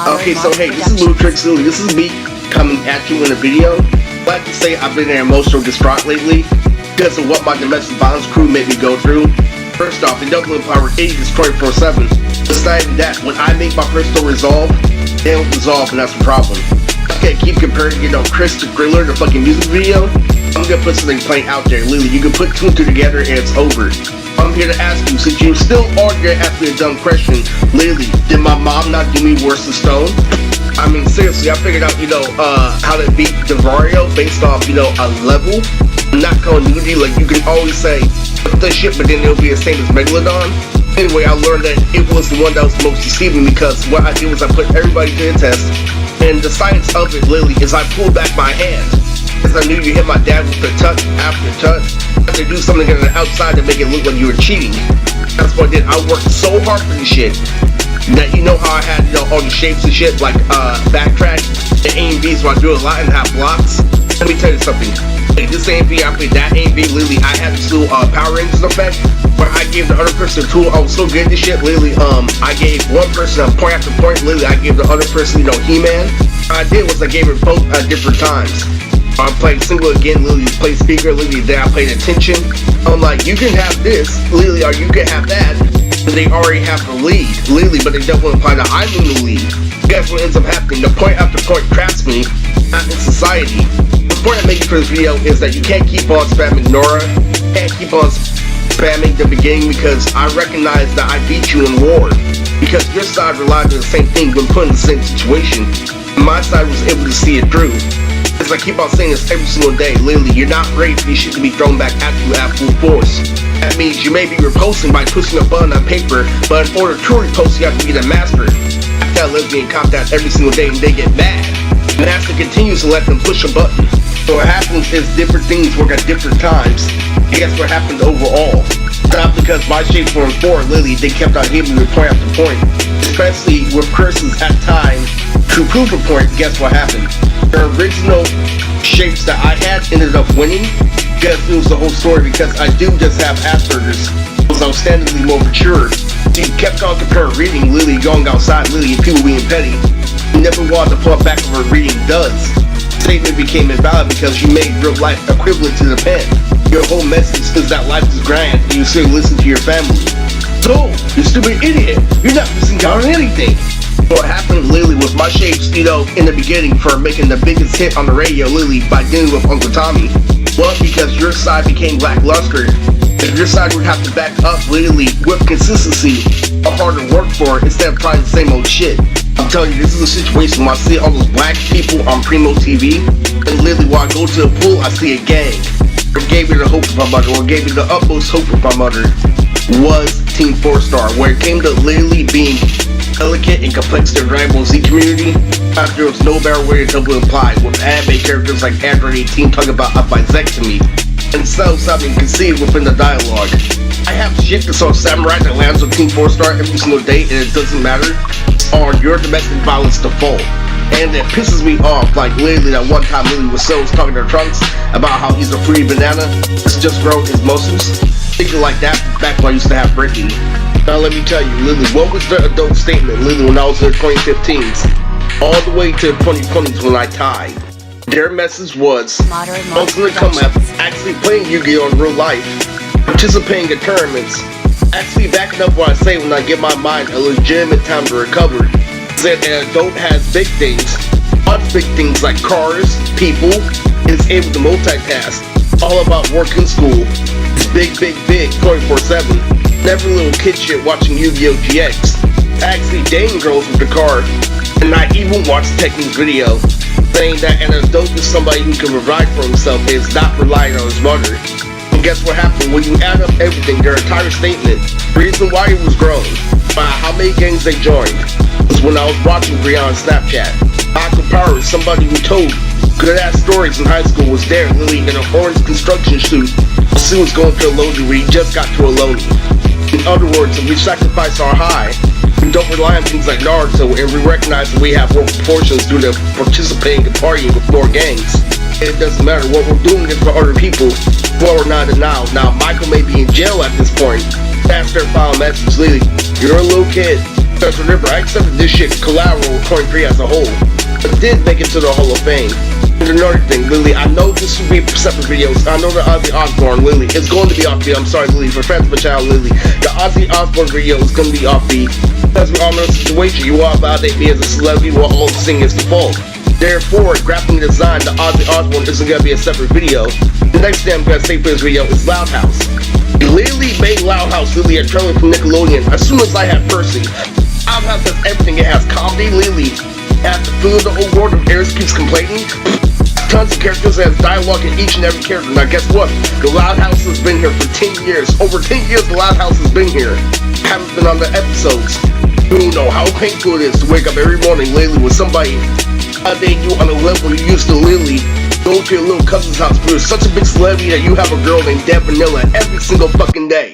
Okay, so hey, this is Ludwig Lily. This is me coming at you in a video. I'd like to say I've been in emotional distraught lately because of what my domestic violence crew made me go through. First off, the double empower 80s 24/7. Besides that, when I make my personal resolve, they don't resolve, and that's the problem. I can't keep comparing, Chris to Thriller, the fucking music video. I'm gonna put something plain out there, Lily. You can put two and two together and it's over. I'm here to ask you, since you still are here to ask me a dumb question, Lily, did my mom not do me worse than Stone? I mean, seriously, I figured out, how to beat Devario based off, a level. Not continuity, like you can always say, the shit, but then it'll be the same as Megalodon. Anyway, I learned that it was the one that was most deceiving because what I did was I put everybody to the test, and the science of it, Lily, is I pulled back my hand. Because I knew you hit my dad with a touch after touch. I had to do something on the outside to make it look like you were cheating. That's what I did. I worked so hard for this shit that how I had, all the shapes and shit, like backtrack and A and B's, so I do a lot and have blocks. Let me tell you something. Hey, this A and B, I played that A and B, Lily. I had this little Power Rangers effect where I gave the other person a tool. I was so good at this shit, Lily. I gave one person a point after point, Lily. I gave the other person, He-Man. What I did was I gave it both at different times. I played single again, Lily played speaker, Lily, then I played attention. I'm like, you can have this, Lily, or you can have that. And they already have the lead, Lily, but they don't want to imply that I'm in the lead. Guess what ends up happening? The point after point traps me, not in society. The point I'm making for this video is that you can't keep on spamming Nora, can't keep on spamming the beginning because I recognize that I beat you in war. Because your side relied on the same thing when put in the same situation. And my side was able to see it through. As I keep on saying this every single day, Lily, you're not ready for this shit to be thrown back at you at full force. That means you may be reposting by pushing a button on paper, but in order to repost, you have to be the master. I tell lesbian cop that every single day and they get mad. The master continues to let them push a button. So what happens is different things work at different times. And guess what happened overall? Not because my shapes were in 4, Lily, they kept on hitting me point after point. Especially with curses at time to prove a point, guess what happened? The original shapes that I had ended up winning. Guess it was the whole story because I do just have Asperger's. I was outstandingly more mature. So you kept on comparing reading, Lily going outside, Lily, and people being petty. You never wanted to pull back of what reading does. Statement became invalid because you made real life equivalent to the pen. Your whole message is that life is grand and you still listen to your family. So, you stupid idiot, you're not missing out on anything. What happened, Lily, was my shapes, in the beginning for making the biggest hit on the radio, Lily, by dealing with Uncle Tommy. Well, because your side became lackluster, and your side would have to back up, Lily, with consistency, or harder work for it, instead of trying the same old shit. I'm telling you, this is a situation where I see all those black people on Primo TV, and Lily, when I go to the pool, I see a gang. What gave me the hope of my mother, what gave me the utmost hope of my mother, was Team 4-Star, where it came to Lily being delicate and complex to the Dragon Ball Z community. There was no better way to double imply with anime characters like Android 18 talking about a bisectomy and self-sounding conceived within the dialogue. I have shit to saw Samurai that lands with Team 4-Star every single day and it doesn't matter on your domestic violence default. And it pisses me off, like Lily, that one time Lily was talking to Trunks about how he's a fruity banana that's just grown his muscles. Thinking like that back when I used to have Brittany. Now let me tell you, Lily, what was the adult statement, Lily, when I was in the 2015s, all the way to the 2020s when I tied? Their message was, most of the come up actually playing Yu-Gi-Oh! In real life, participating in tournaments, actually backing up what I say when I give my mind a legitimate time to recover. Said an adult has big things, wants big things like cars, people, and is able to multitask. All about work and school. It's big, 24/7. Never little kid shit watching Yu-Gi-Oh! GX. Actually dating girls with the car, and not even watch Tekken's video, saying that an adult is somebody who can provide for himself and is not relying on his mother. And guess what happened? When you add up everything, their entire statement, the reason why it was grown, by how many gangs they joined, was when I was watching Brianna's Snapchat. Michael Power is somebody who told good-ass stories in high school was there, Lily, in an orange construction suit. Sue was going to a loadie where he just got to a loadie. In other words, if we sacrifice our high, we don't rely on things like Naruto, and we recognize that we have more proportions due to participating and partying with more gangs. It doesn't matter, what we're doing is for other people, well, we're not in now. Now, Michael may be in jail at this point. That's their final message, Lily. You're a little kid. Because remember, I accepted this shit collateral recording 3 as a whole, but did make it to the Hall of Fame. And another thing, Lily, I know this will be separate videos. I know the Ozzy Osbourne, Lily, it's going to be off the, I'm sorry, Lily, for fans of my child, Lily. The Ozzy Osbourne video is going to be off the, because we all know the situation. You all validate me as a celebrity while all singing is the fault. Therefore, graphic design, the Ozzy Osbourne isn't going to be a separate video. The next thing I'm going to say for this video is Loud House. Lily made Loud House really a trailer from Nickelodeon as soon as I had Percy. Loud House has everything. It has comedy, Lily. It has the food, the whole world of Eris keeps complaining. Tons of characters, it has dialogue in each and every character. Now guess what? The Loud House has been here for 10 years. Over 10 years the Loud House has been here. Haven't been on the episodes. You know how painful it is to wake up every morning lately with somebody validating you on a level you used to literally go to your little cousin's house. You're such a big celebrity that you have a girl named Deb Vanilla every single fucking day.